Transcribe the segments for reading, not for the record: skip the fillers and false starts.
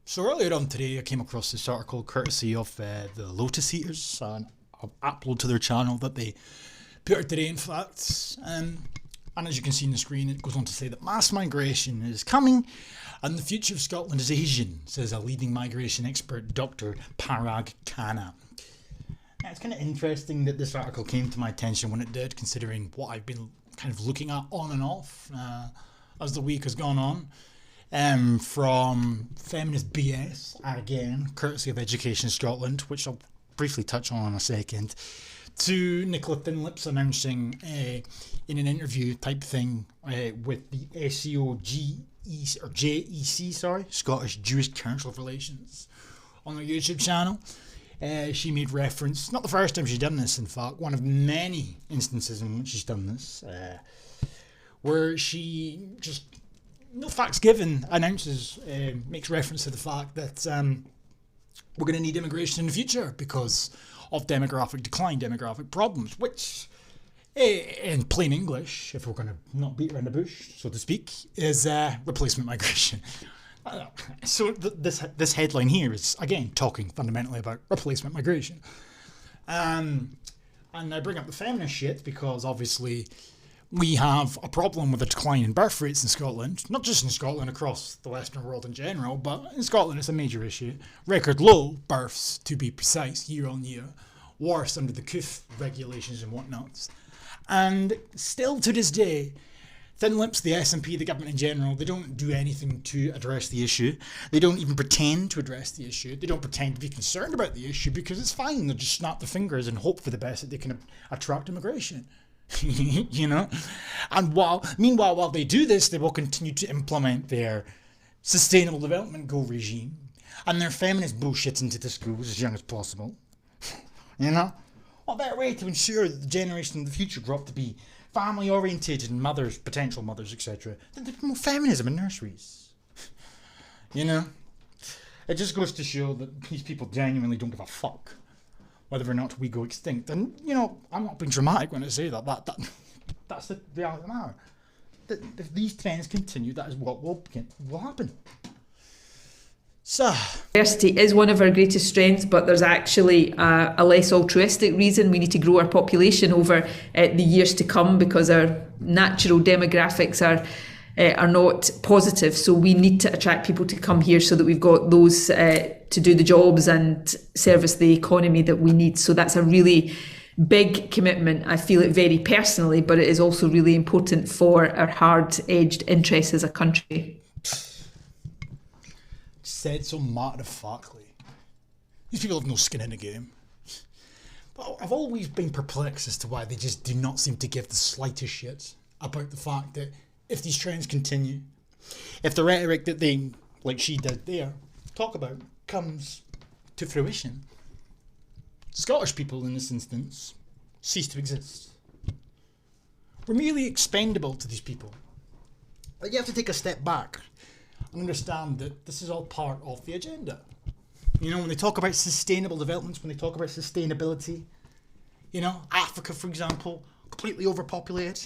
So earlier on today, I came across this article courtesy of the Lotus Eaters, an upload to their channel that they put out today, in fact. And as you can see on the screen, it goes on to say that mass migration is coming and the future of Scotland is Asian, says a leading migration expert, Dr. Parag Khanna. Now, it's kind of interesting that this article came to my attention when it did, considering what I've been kind of looking at on and off as the week has gone on. From Feminist BS, again, courtesy of Education Scotland, which I'll briefly touch on in a second, to Nicola Thinlips announcing in an interview type thing with the JEC, Scottish Jewish Council of Relations, on their YouTube channel. She made reference, not the first time she's done this, in fact, one of many instances in which she's done this, where she just, no facts given, announces, makes reference to the fact that we're going to need immigration in the future because of demographic decline, demographic problems, which, in plain English, if we're going to not beat around the bush, so to speak, is replacement migration. So this headline here is, again, talking fundamentally about replacement migration. And I bring up the feminist shit because, obviously, we have a problem with a decline in birth rates in Scotland, not just in Scotland, across the Western world in general, but in Scotland it's a major issue. Record low births, to be precise, year on year, worse under the CUF regulations and whatnots. And still to this day, Thin Lips, the SNP, the government in general, they don't do anything to address the issue. They don't even pretend to address the issue. They don't pretend to be concerned about the issue because it's fine. They'll just snap their fingers and hope for the best that they can attract immigration. You know, and meanwhile, while they do this, they will continue to implement their sustainable development goal regime and their feminist bullshit into the schools as young as possible. You know, what better way to ensure that the generation of the future grow up to be family orientated and mothers, potential mothers, etc., than to promote feminism in nurseries? You know, it just goes to show that these people genuinely don't give a fuck whether or not we go extinct. And, you know, I'm not being dramatic when I say that. That's the reality of the matter. If these trends continue, that is what will happen. So, diversity is one of our greatest strengths, but there's actually a less altruistic reason. We need to grow our population over the years to come because our natural demographics are not positive. So we need to attract people to come here so that we've got those to do the jobs and service the economy that we need. So that's a really big commitment. I feel it very personally, but it is also really important for our hard-edged interests as a country. Said so matter-of-factly. These people have no skin in the game. But I've always been perplexed as to why they just do not seem to give the slightest shit about the fact that if these trends continue, if the rhetoric that they, like she did there, talk about comes to fruition, Scottish people in this instance cease to exist. We're merely expendable to these people. But you have to take a step back and understand that this is all part of the agenda. You know, when they talk about sustainable developments, when they talk about sustainability, you know, Africa, for example, completely overpopulated,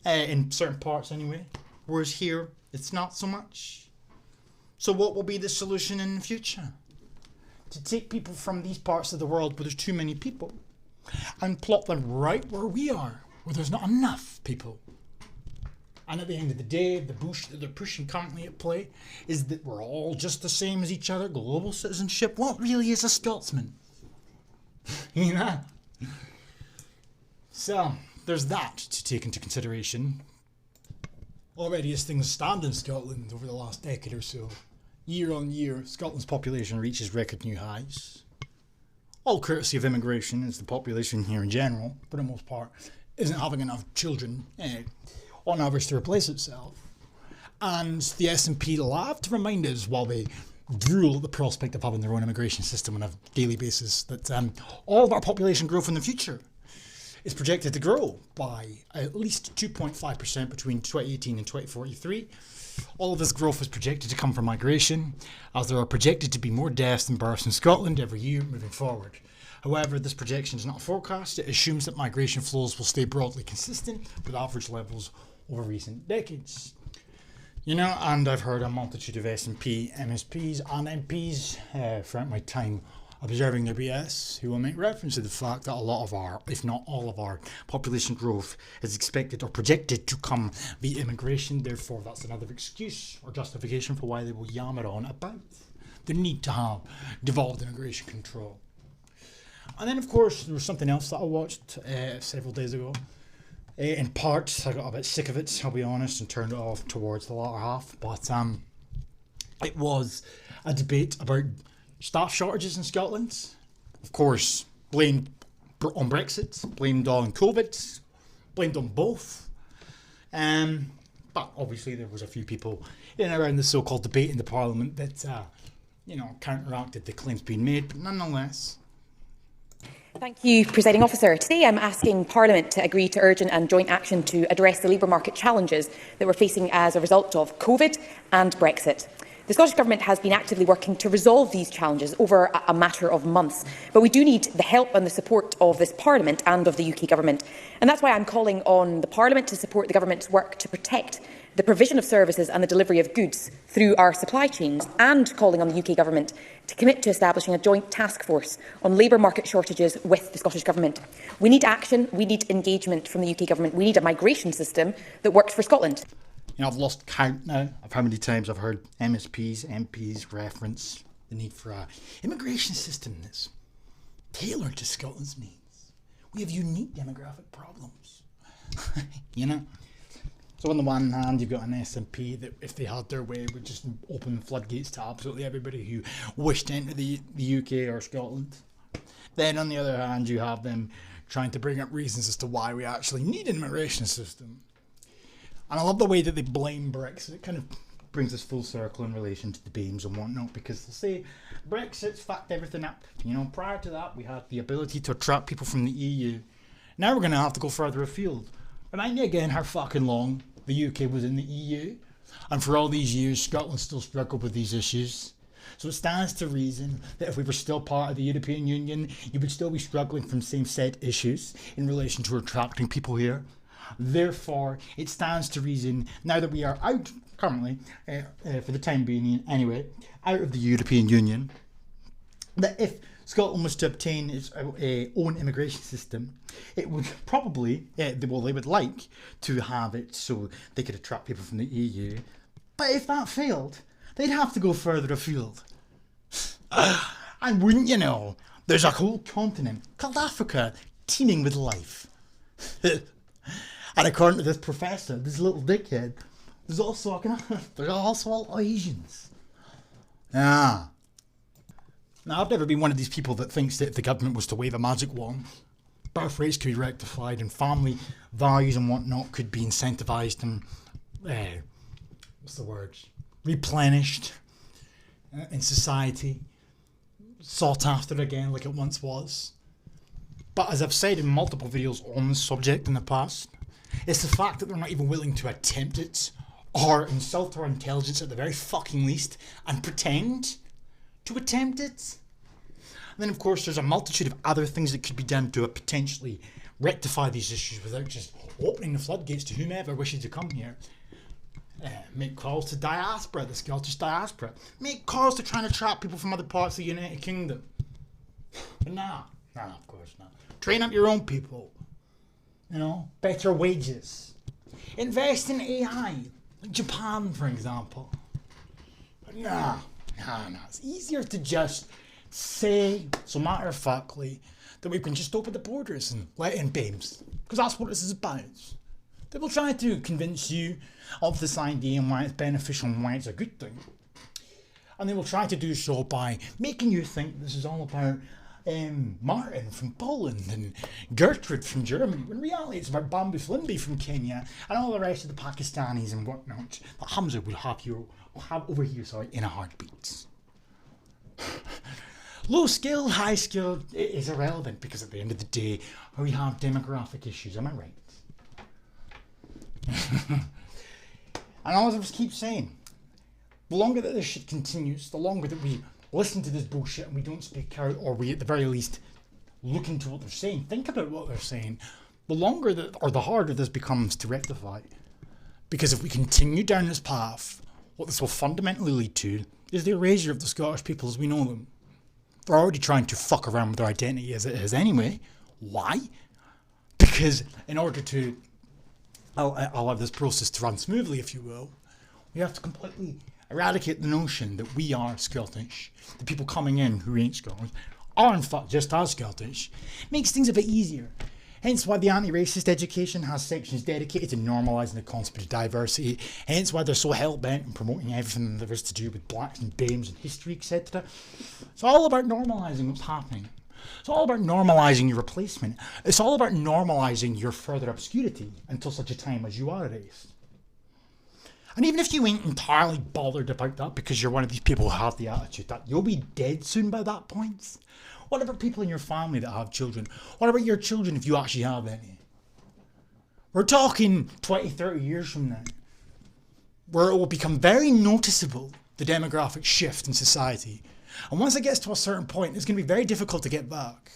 in certain parts anyway, whereas here, it's not so much. So what will be the solution in the future? To take people from these parts of the world where there's too many people and plot them right where we are, where there's not enough people. And at the end of the day, the bush that they're pushing currently at play is that we're all just the same as each other, global citizenship. What really is a Scotsman? You know? So, there's that to take into consideration. Already as things stand in Scotland over the last decade or so, year on year, Scotland's population reaches record new highs. All courtesy of immigration, as the population here in general, for the most part, isn't having enough children on average to replace itself. And the SNP love to remind us, while they drool at the prospect of having their own immigration system on a daily basis, that all of our population growth in the future is projected to grow by at least 2.5% between 2018 and 2043. All of this growth is projected to come from migration, as there are projected to be more deaths than births in Scotland every year moving forward. However, this projection is not a forecast. It assumes that migration flows will stay broadly consistent with average levels over recent decades. You know, and I've heard a multitude of SNP MSPs and MPs throughout my time observing their BS who will make reference to the fact that a lot of our, if not all of our, population growth is expected or projected to come via immigration. Therefore, that's another excuse or justification for why they will yammer on about the need to have devolved immigration control. And then, of course, there was something else that I watched several days ago. In parts, I got a bit sick of it, I'll be honest, and turned it off towards the latter half. But it was a debate about staff shortages in Scotland. Of course, blamed on Brexit, blamed on COVID, blamed on both. But obviously there was a few people in and around the so-called debate in the Parliament that, counteracted the claims being made. But nonetheless... Thank you, Presiding Officer. Today I'm asking Parliament to agree to urgent and joint action to address the labour market challenges that we're facing as a result of COVID and Brexit. The Scottish Government has been actively working to resolve these challenges over a matter of months, but we do need the help and the support of this Parliament and of the UK Government. And that's why I'm calling on the Parliament to support the Government's work to protect the provision of services and the delivery of goods through our supply chains, and calling on the UK Government to commit to establishing a joint task force on labour market shortages with the Scottish Government. We need action, we need engagement from the UK Government, we need a migration system that works for Scotland. You know, I've lost count now of how many times I've heard MSPs, MPs reference the need for an immigration system that's tailored to Scotland's needs. We have unique demographic problems. You know? So on the one hand, you've got an SNP that, if they had their way, would just open the floodgates to absolutely everybody who wished to enter the UK or Scotland. Then on the other hand, you have them trying to bring up reasons as to why we actually need an immigration system. And I love the way that they blame Brexit. It kind of brings us full circle in relation to the beams and whatnot, because they'll say Brexit's fucked everything up. You know, prior to that, we had the ability to attract people from the EU. Now we're going to have to go further afield. Remind me again how fucking long the UK was in the EU, and for all these years Scotland still struggled with these issues. So it stands to reason that if we were still part of the European Union, you would still be struggling from same set issues in relation to attracting people here. Therefore, it stands to reason, now that we are out currently, for the time being anyway, out of the European Union, that if Scotland was to obtain its own immigration system, it would probably, they would like to have it so they could attract people from the EU. But if that failed, they'd have to go further afield. And wouldn't you know, there's a whole continent called Africa teeming with life. And according to this professor, this little dickhead, there's also all Asians. Yeah. Now, I've never been one of these people that thinks that if the government was to wave a magic wand, birth rates could be rectified and family values and whatnot could be incentivised and, replenished in society, sought after again like it once was. But as I've said in multiple videos on this subject in the past, it's the fact that they're not even willing to attempt it, or insult our intelligence at the very fucking least, and pretend to attempt it. And then of course there's a multitude of other things that could be done to potentially rectify these issues without just opening the floodgates to whomever wishes to come here. Make calls to diaspora, the Scottish diaspora. Make calls to try and attract people from other parts of the United Kingdom. But nah, of course not. Train up your own people. You know, better wages. Invest in AI, like Japan, for example. But nah. It's easier to just say, so matter-of-factly, that we can just open the borders and let in BAMEs. Because that's what this is about. They will try to convince you of this idea and why it's beneficial and why it's a good thing. And they will try to do so by making you think this is all about Martin from Poland and Gertrude from Germany, when in reality it's about Bambi Flimby from Kenya and all the rest of the Pakistanis and whatnot that Hamza will have over here in a heartbeat. Low skill, high skill, it is irrelevant, because at the end of the day we have demographic issues, am I right? And I'll just keep saying, the longer that this shit continues, the longer that we listen to this bullshit and we don't speak out, or we at the very least look into what they're saying, think about what they're saying, the longer that, or the harder this becomes to rectify. Because if we continue down this path, what this will fundamentally lead to is the erasure of the Scottish people as we know them. They're already trying to fuck around with their identity as it is anyway. Why? Because in order to allow this process to run smoothly, if you will, we have to completely eradicate the notion that we are Scottish. The people coming in who ain't Scottish are in fact just as Scottish. Makes things a bit easier. Hence why the anti-racist education has sections dedicated to normalising the concept of diversity. Hence why they're so hell-bent on promoting everything there is to do with blacks and BAMEs and history, etc. It's all about normalising what's happening. It's all about normalising your replacement. It's all about normalising your further obscurity until such a time as you are erased. And even if you ain't entirely bothered about that because you're one of these people who have the attitude that you'll be dead soon by that point, what about people in your family that have children? What about your children if you actually have any? We're talking 20, 30 years from now, where it will become very noticeable, the demographic shift in society. And once it gets to a certain point, it's going to be very difficult to get back.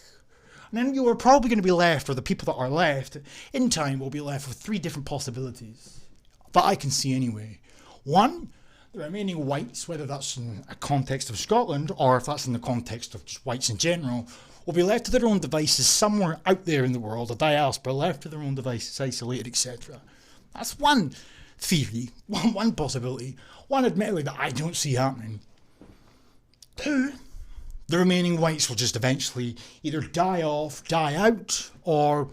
And then you are probably going to be left, or the people that are left, in time will be left with three different possibilities. That I can see anyway. One, the remaining whites, whether that's in a context of Scotland or if that's in the context of just whites in general, will be left to their own devices somewhere out there in the world, a diaspora, left to their own devices, isolated, etc. That's one theory, one possibility, one admittedly that I don't see happening. Two, the remaining whites will just eventually either die off, die out, or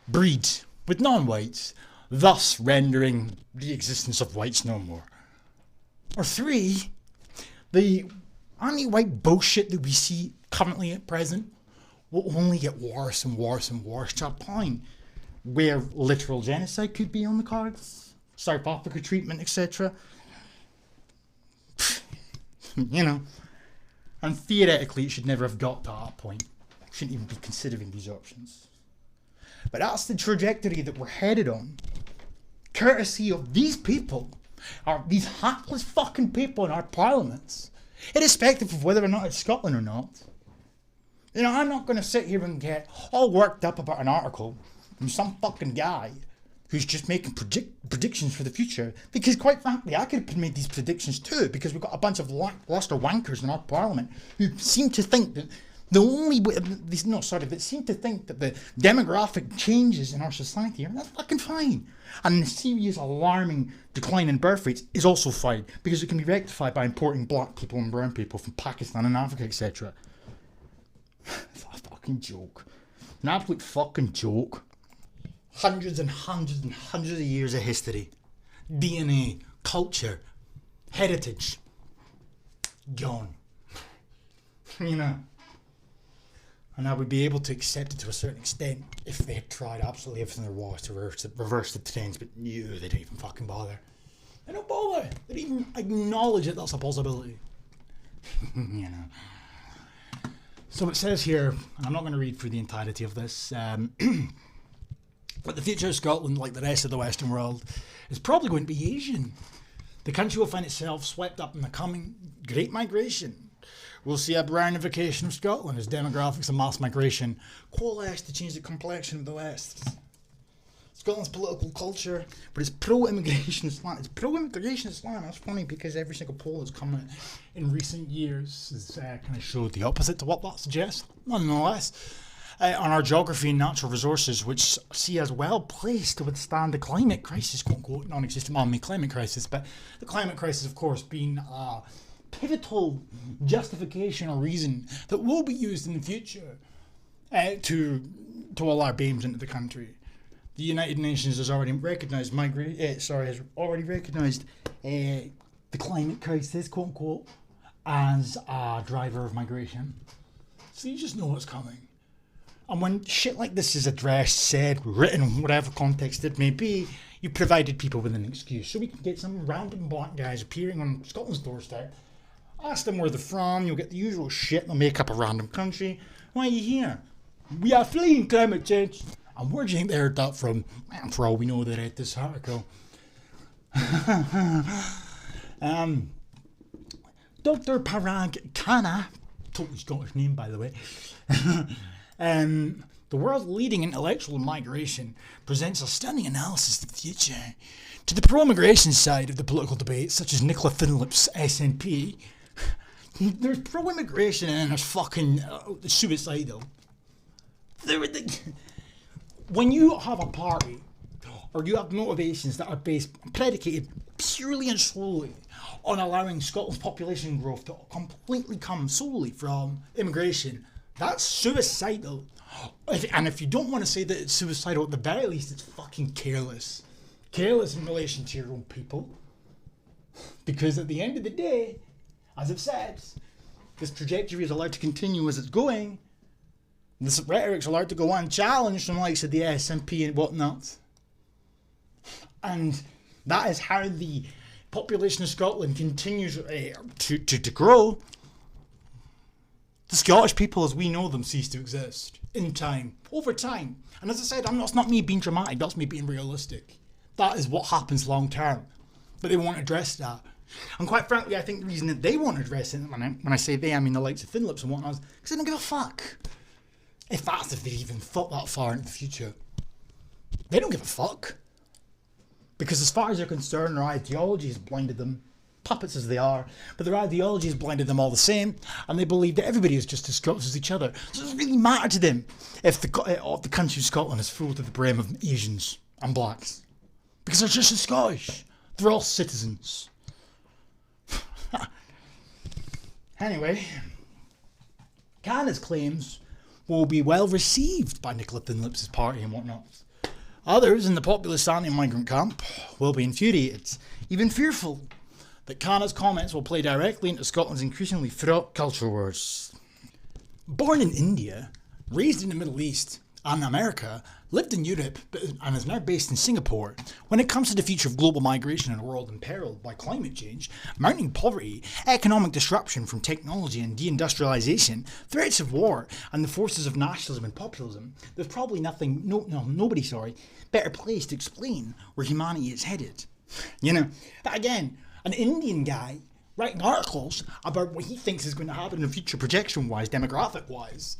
breed with non-whites, thus rendering the existence of whites no more. Or three, the anti-white bullshit that we see currently at present will only get worse and worse and worse to a point where literal genocide could be on the cards, South Africa treatment, etc. You know, and theoretically it should never have got to that point. Shouldn't even be considering these options. But that's the trajectory that we're headed on, courtesy of these people, are these hapless fucking people in our parliaments, irrespective of whether or not it's Scotland or not. You know, I'm not going to sit here and get all worked up about an article from some fucking guy who's just making predictions for the future, because quite frankly, I could have made these predictions too, because we've got a bunch of lackluster wankers in our parliament who seem to think that seem to think that the demographic changes in our society are that's fucking fine. And the serious alarming decline in birth rates is also fine, because it can be rectified by importing black people and brown people from Pakistan and Africa, etc. It's a fucking joke. An absolute fucking joke. Hundreds and hundreds and hundreds of years of history, DNA, culture, heritage, gone. You know. And I would be able to accept it to a certain extent if they had tried absolutely everything there was to reverse the trends, but no, they didn't even fucking bother. They don't bother. They didn't even acknowledge that that's a possibility. You know. So it says here, and I'm not going to read through the entirety of this, but the future of Scotland, like the rest of the Western world, is probably going to be Asian. The country will find itself swept up in the coming Great Migration. We'll see a brownification of Scotland as demographics and mass migration coalesce to change the complexion of the West. Scotland's political culture, but it's pro-immigration Islam. It's pro-immigration Islam. That's funny because every single poll that's come out in recent years has kind of showed the opposite to what that suggests. Nonetheless, on our geography and natural resources, which see us well placed to withstand the climate crisis, quote-unquote, non-existent man-made climate crisis, but the climate crisis, of course, being a pivotal justification or reason that will be used in the future to allow BAMEs into the country. The United Nations has already recognised the climate crisis, quote unquote, as a driver of migration. So you just know what's coming. And when shit like this is addressed, said, written, whatever context it may be, you provided people with an excuse. So we can get some random black guys appearing on Scotland's doorstep. Ask them where they're from, you'll get the usual shit, they'll make up a random country. Why are you here? We are fleeing climate change. And where do you think they heard that from? Man, for all we know, they read this article. Dr. Parag Khanna, totally Scottish name by the way, The world's leading intellectual migration presents a stunning analysis of the future. To the pro-immigration side of the political debate, such as Nicola Finlip's SNP, there's pro-immigration and there's fucking suicidal. When you have a party, or you have motivations that are predicated purely and solely on allowing Scotland's population growth to completely come solely from immigration, that's suicidal. And if you don't want to say that it's suicidal, at the very least, it's fucking careless. Careless in relation to your own people. Because at the end of the day, as I've said, this trajectory is allowed to continue as it's going. This rhetoric's allowed to go unchallenged from the likes of the SNP and whatnot. And that is how the population of Scotland continues to grow. The Scottish people as we know them cease to exist in time, over time. And as I said, that's not me being dramatic, that's me being realistic. That is what happens long term. But they won't address that. And quite frankly, I think the reason that they won't address it, when I say they, I mean the likes of Finlips and whatnot, is because they don't give a fuck. If they even thought that far into the future. They don't give a fuck. Because as far as they're concerned, their ideology has blinded them, puppets as they are, but their ideology has blinded them all the same, and they believe that everybody is just as Scots as each other. So it doesn't really matter to them if the country of Scotland is full to the brim of Asians and blacks. Because they're just as Scottish. They're all citizens. Anyway, Canada's claims will be well received by Nicola Finlips' party and whatnot. Others in the populist anti-migrant camp will be infuriated, even fearful, that Canada's comments will play directly into Scotland's increasingly fraught cultural wars. Born in India, raised in the Middle East and America, lived in Europe and is now based in Singapore, when it comes to the future of global migration in a world imperiled by climate change, mounting poverty, economic disruption from technology and deindustrialization, threats of war, and the forces of nationalism and populism, there's probably nobody better placed to explain where humanity is headed. But again, an Indian guy writing articles about what he thinks is going to happen in the future projection-wise, demographic-wise.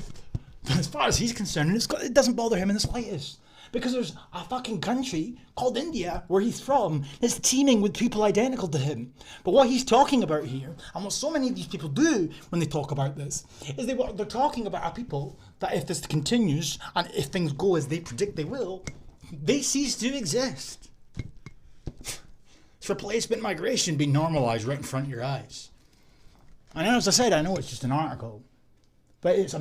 But as far as he's concerned, it doesn't bother him in the slightest. Because there's a fucking country called India, where he's from, that's teeming with people identical to him. But what he's talking about here, and what so many of these people do when they talk about this, is they're talking about a people that if this continues, and if things go as they predict they will, they cease to exist. It's replacement migration being normalised right in front of your eyes. And as I said, I know it's just an article. But it's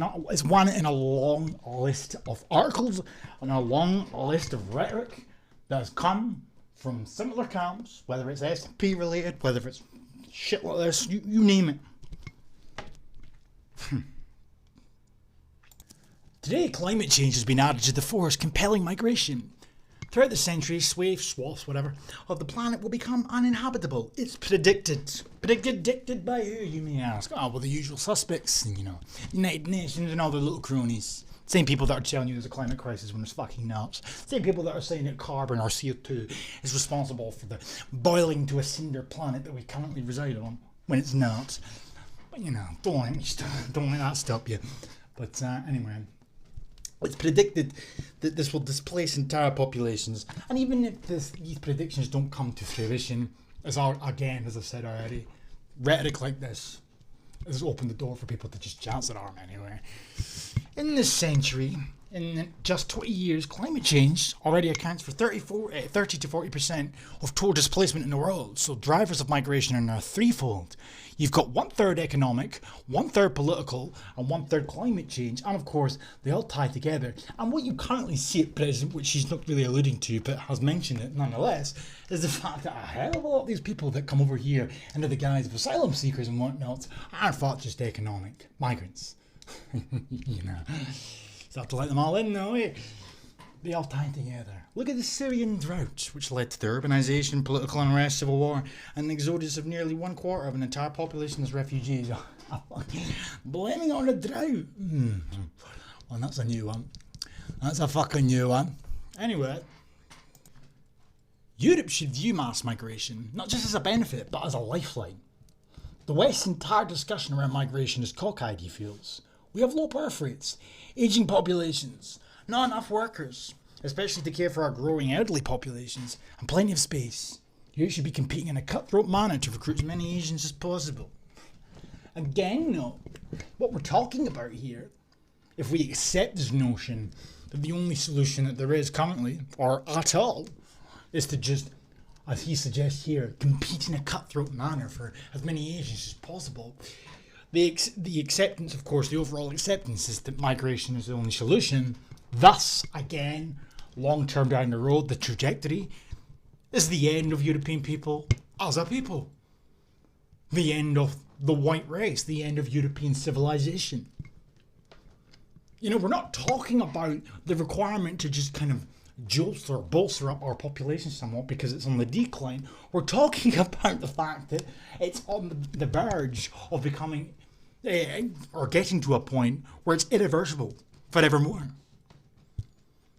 one in a long list of articles and a long list of rhetoric that has come from similar camps, whether it's SNP related, whether it's shit like this, you name it. Today, climate change has been added to the force compelling migration. Throughout the centuries, swaths, whatever, of the planet will become uninhabitable. It's predicted. Predicted by who, you may ask? Oh, well, the usual suspects, United Nations and all their little cronies. Same people that are telling you there's a climate crisis when it's fucking nuts. Same people that are saying that carbon or CO2 is responsible for the boiling to a cinder planet that we currently reside on when it's not. But, don't let that stop you. But anyway. It's predicted that this will displace entire populations, and even if these predictions don't come to fruition, as I've said already, rhetoric like this has opened the door for people to just chance their arm anyway. In this century, in just 20 years, climate change already accounts for 30 to 40% of total displacement in the world. So drivers of migration are now threefold. You've got 1/3 economic, 1/3 political, and 1/3 climate change. And of course, they all tie together. And what you currently see at present, which she's not really alluding to, but has mentioned it nonetheless, is the fact that a hell of a lot of these people that come over here under the guise of asylum seekers and whatnot are in fact just economic migrants. So I have to let them all in though, eh? They all tie together. Look at the Syrian drought, which led to the urbanisation, political unrest, civil war, and the exodus of nearly 1/4 of an entire population as refugees. Blaming on the drought. Well, that's a new one. That's a fucking new one. Anyway, Europe should view mass migration not just as a benefit, but as a lifeline. The West's entire discussion around migration is cockeyed, he feels. We have low birth rates, ageing populations, Not enough workers, especially to care for our growing elderly populations, and plenty of space. You should be competing in a cutthroat manner to recruit as many Asians as possible. Again, though, what we're talking about here, if we accept this notion that the only solution that there is currently, or at all, is to just, as he suggests here, compete in a cutthroat manner for as many Asians as possible, the acceptance, of course, the overall acceptance is that migration is the only solution. Thus, again, long term down the road, the trajectory is the end of European people as a people. The end of the white race, the end of European civilization. You know, we're not talking about the requirement to just kind of bolster up our population somewhat because it's on the decline. We're talking about the fact that it's on the verge of becoming, or getting to a point where it's irreversible forevermore.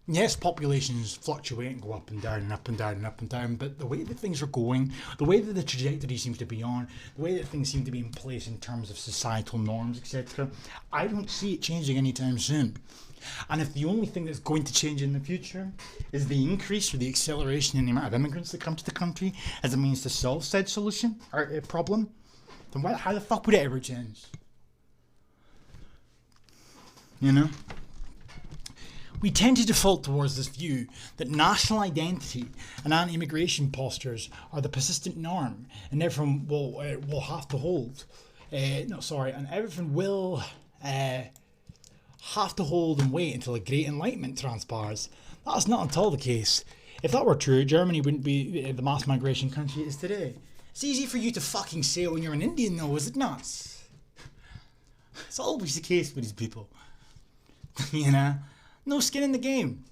Yes, populations fluctuate and go up and down and up and down and up and down, but the way that things are going, the way that the trajectory seems to be on, the way that things seem to be in place in terms of societal norms, etc., I don't see it changing anytime soon. And if the only thing that's going to change in the future is the increase or the acceleration in the amount of immigrants that come to the country as a means to solve said solution or problem, then how the fuck would it ever change? You know? We tend to default towards this view that national identity and anti-immigration postures are the persistent norm, and everyone will have to hold. And everything will have to hold and wait until a great enlightenment transpires. That's not at all the case. If that were true, Germany wouldn't be the mass migration country it is today. It's easy for you to fucking say when you're an Indian, though, is it not? It's always the case with these people. You know? No skin in the game.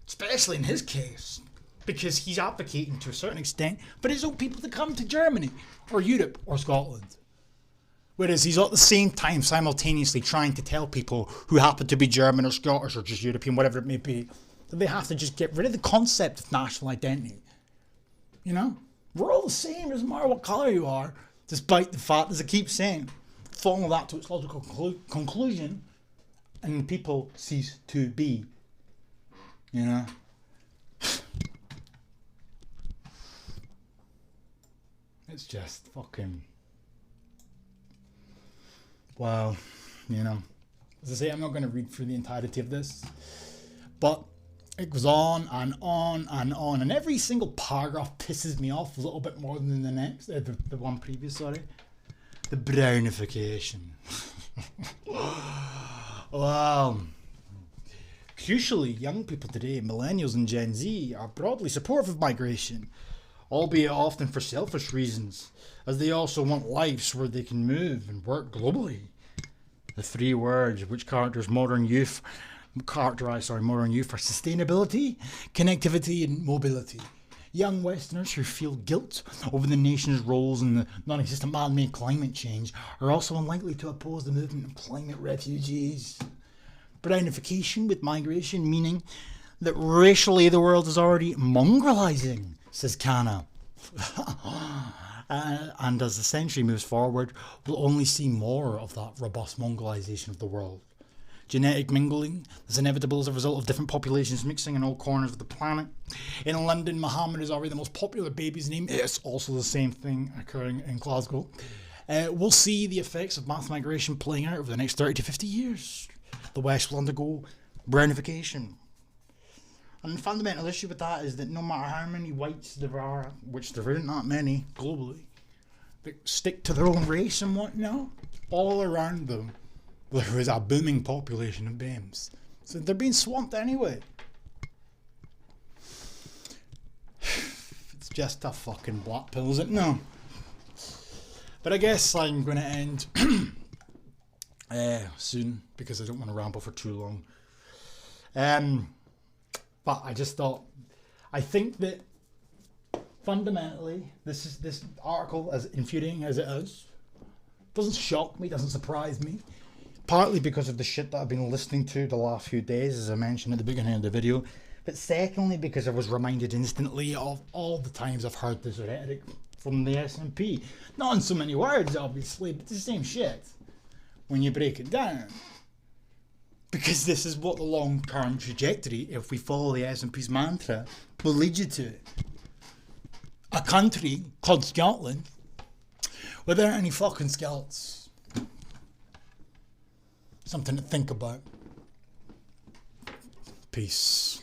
Especially in his case. Because he's advocating to a certain extent for his own people to come to Germany or Europe or Scotland. Whereas he's at the same time simultaneously trying to tell people who happen to be German or Scottish or just European, whatever it may be, that they have to just get rid of the concept of national identity. You know? We're all the same, doesn't matter what colour you are, despite the fact, as I keep saying, follow that to its logical conclusion, and people cease to be. You know? It's just fucking... Wow. You know? As I say, I'm not going to read through the entirety of this. But it goes on and on and on. And every single paragraph pisses me off a little bit more than the next. The one previous, sorry. The brownification. Wow. Crucially, young people today, millennials and Gen Z, are broadly supportive of migration, albeit often for selfish reasons, as they also want lives where they can move and work globally. The three words which characterize modern youth are sustainability, connectivity, and mobility. Young Westerners who feel guilt over the nation's roles in the non-existent man-made climate change are also unlikely to oppose the movement of climate refugees. Brownification with migration, meaning that racially the world is already mongrelizing, says Kana. And as the century moves forward, we'll only see more of that robust mongrelization of the world. Genetic mingling is inevitable as a result of different populations mixing in all corners of the planet. In London, Mohammed is already the most popular baby's name. It's also the same thing occurring in Glasgow. We'll see the effects of mass migration playing out over the next 30 to 50 years. The West will undergo brownification. And the fundamental issue with that is that no matter how many whites there are, which there aren't that many globally, that stick to their own race and whatnot, all around them there is a booming population of BAMEs. So they're being swamped anyway. It's just a fucking black pill, is it? No. But I guess I'm going to end soon because I don't want to ramble for too long. But I just thought, I think that fundamentally this article, as infuriating as it is, doesn't shock me, doesn't surprise me. Partly because of the shit that I've been listening to the last few days, as I mentioned at the beginning of the video. But secondly, because I was reminded instantly of all the times I've heard this rhetoric from the SNP. Not in so many words, obviously, but the same shit when you break it down. Because this is what the long-term trajectory, if we follow the SNP's mantra, will lead you to. A country called Scotland without any fucking skills. Something to think about. Peace.